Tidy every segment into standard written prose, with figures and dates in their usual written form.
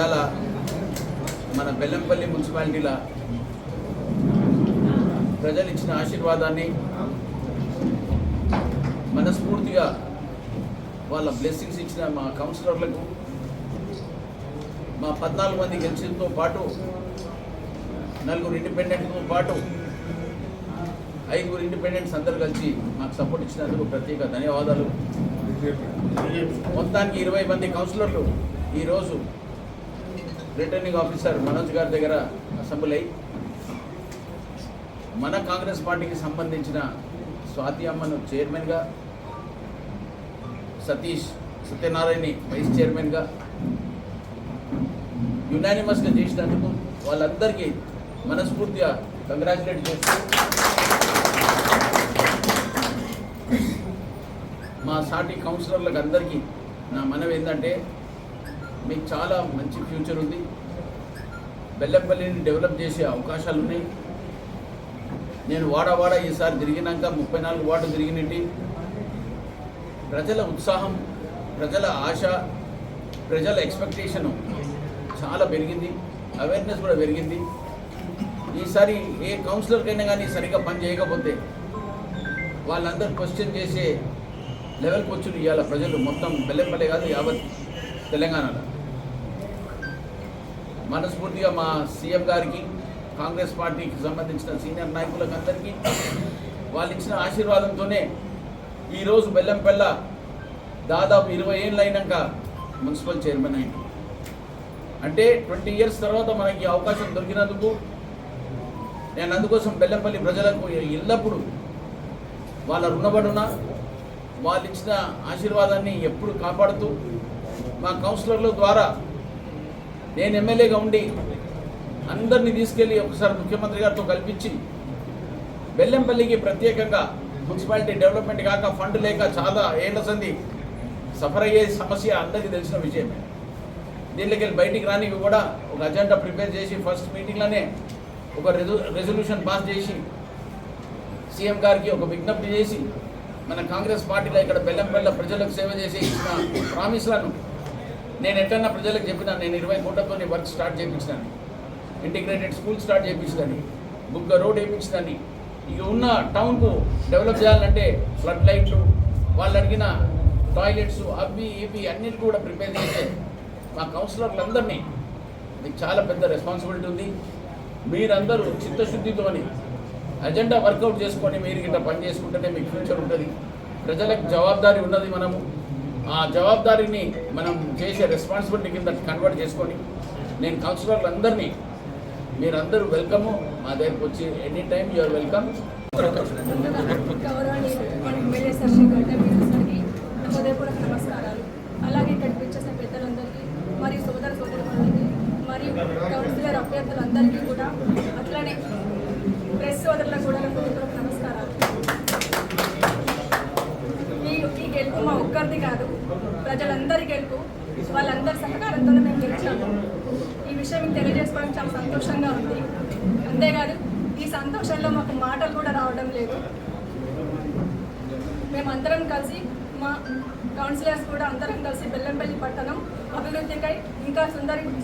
ఇవాళ మన బెల్లంపల్లి మున్సిపాలిటీలో ప్రజలు ఇచ్చిన ఆశీర్వాదాన్ని మనస్ఫూర్తిగా వాళ్ళ బ్లెస్సింగ్స్ ఇచ్చిన మా కౌన్సిలర్లకు, మా 14 మంది గెలిచినతో పాటు 4 ఇండిపెండెంట్తో పాటు 5 ఇండిపెండెంట్స్ అందరు కలిసి మాకు సపోర్ట్ ఇచ్చినందుకు ప్రత్యేక ధన్యవాదాలు. మొత్తానికి 20 మంది కౌన్సిలర్లు ఈరోజు రిటర్నింగ్ ఆఫీసర్ మనోజ్ గారి దగ్గర అసెంబ్లీ అయి మన కాంగ్రెస్ పార్టీకి సంబంధించిన స్వాతి అమ్మను చైర్మన్గా, సత్యనారాయణని వైస్ చైర్మన్గా యునానిమస్గా చేసినందుకు వాళ్ళందరికీ మనస్ఫూర్తిగా కంగ్రాచులేట్ చేస్తూ, మా సాటి కౌన్సిలర్లకు అందరికీ నా మనవి ఏంటంటే, మీకు చాలా మంచి ఫ్యూచర్ ఉంది. బెల్లంపల్లిని డెవలప్ చేసే అవకాశాలు ఉన్నాయి. నేను వాడ ఈసారి తిరిగినాక 34 వార్డు తిరిగినట్టు ప్రజల ఉత్సాహం, ప్రజల ఆశ, ప్రజల ఎక్స్పెక్టేషను చాలా పెరిగింది. అవేర్నెస్ కూడా పెరిగింది. ఈసారి ఏ కౌన్సిలర్కైనా కానీ సరిగ్గా పని చేయకపోతే వాళ్ళందరూ క్వశ్చన్ చేసే లెవెల్కి వచ్చి ఇవాళ ప్రజలు మొత్తం బెల్లంపల్లి కాదు యావత్ తెలంగాణలో. మనస్ఫూర్తిగా మా సీఎం గారికి, కాంగ్రెస్ పార్టీకి సంబంధించిన సీనియర్ నాయకులకు అందరికీ వాళ్ళు ఇచ్చిన ఆశీర్వాదంతోనే ఈరోజు బెల్లంపల్లి దాదాపు 20 ఏళ్ళు అయినాక మున్సిపల్ చైర్మన్ అయింది. అంటే 20 ఇయర్స్ తర్వాత మనకి అవకాశం దొరికినందుకు నేను అందుకోసం బెల్లంపల్లి ప్రజలకు ఎల్లప్పుడూ వాళ్ళ రుణపడున, వాళ్ళు ఇచ్చిన ఆశీర్వాదాన్ని ఎప్పుడు కాపాడుతూ, మా కౌన్సిలర్ల ద్వారా నేను ఎమ్మెల్యేగా ఉండి అందరినీ తీసుకెళ్ళి ఒకసారి ముఖ్యమంత్రి గారితో కల్పించి బెల్లంపల్లికి ప్రత్యేకంగా మున్సిపాలిటీ డెవలప్మెంట్ కాక ఫండ్ లేక చాలా ఏళ్ల సంది సఫర్ అయ్యే సమస్య అందరికీ తెలిసిన విషయమే. దీనిలోకి వెళ్ళి బయటికి రానికి కూడా ఒక అజెండా ప్రిపేర్ చేసి ఫస్ట్ మీటింగ్లోనే ఒక రెజల్యూషన్ పాస్ చేసి సీఎం గారికి ఒక విజ్ఞప్తి చేసి మన కాంగ్రెస్ పార్టీలో ఇక్కడ బెల్లంపల్లి ప్రజలకు సేవ చేసి ఇచ్చిన ప్రామిస్లను నేను ఎట్లన్నా ప్రజలకు చెప్పినా, నేను 20 కోట్లతో వర్క్ స్టార్ట్ చేయించాను, ఇంటిగ్రేటెడ్ స్కూల్ స్టార్ట్ చేయించదని, బుగ్గ రోడ్ వేయించదని, ఇక ఉన్న టౌన్కు డెవలప్ చేయాలంటే ఫ్లడ్ లైట్లు, వాళ్ళు అడిగిన టాయిలెట్స్ అవి ఇవి అన్నిటి కూడా ప్రిపేర్ చేసే మా కౌన్సిలర్లందరినీ మీకు చాలా పెద్ద రెస్పాన్సిబిలిటీ ఉంది. మీరందరూ చిత్తశుద్ధితోని అజెండా వర్కౌట్ చేసుకొని మీరు గిట్ట పని చేసుకుంటేనే మీకు ఫ్యూచర్ ఉంటుంది. ప్రజలకు జవాబుదారీ ఉన్నది. మనము ఆ జవాబుదారీని మనం చేసే రెస్పాన్సిబిలిటీ కింద కన్వర్ట్ చేసుకొని నేను కౌన్సిలర్లందరినీ మీరందరూ వెల్కము, మా దగ్గరకు వచ్చి ఎనీ టైమ్ యూఆర్ వెల్కమ్. నమస్కారాలు. అలాగే ఇక్కడికి వచ్చేసిన పెద్దలందరికీ మరియు సోదరులందరికీ మరియు కౌన్సిలర్ అభ్యర్థులందరికీ కూడా, అట్లనే ప్రెస్ సోదరులకు కూడా నమస్కారాలు. ఈ గెలుపు మా ఒక్కరిది కాదు, ప్రజలందరి గెలుపు. వాళ్ళందరి సహకారంతో మేము గెలిచాము. ఈ విషయం మీకు తెలియజేసుకోవడం చాలా సంతోషంగా ఉంది. అంతేకాదు ఈ సంతోషంలో మాకు మాటలు కూడా రావడం లేదు. మేమందరం కలిసి, మా కౌన్సిలర్స్ కూడా అందరం కలిసి బెల్లంపల్లి పట్టణం అభివృద్ధికై ఇంకా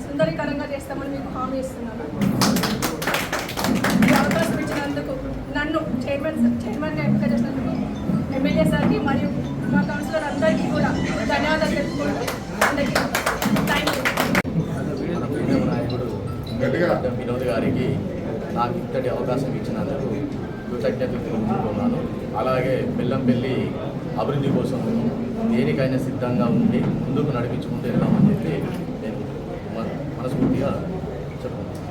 సుందరీకరంగా చేస్తామని మీకు హామీ ఇస్తున్నాను. ఈ అవకాశం ఇచ్చినందుకు, నన్ను చైర్మన్గా ఎంపిక చేసినందుకు ఎమ్మెల్యే సార్కి మరియు మా కౌన్సిలర్ అందరికీ కూడా ధన్యవాదాలు తెలుపుకుంటూ అందరికీ థ్యాంక్ యూ. నాయకుడు వినోద్ గారికి నాకు ఇంతటి అవకాశం ఇచ్చినందుకు కృతజ్ఞతలు తెలుపుకుంటున్నాను. అలాగే బెల్లంపల్లి అభివృద్ధి కోసం దేనికైనా సిద్ధంగా ఉండి ముందుకు నడిపించుకుంటూ వెళ్దామని చెప్పి నేను మనస్ఫూర్తిగా చెప్తున్నాను.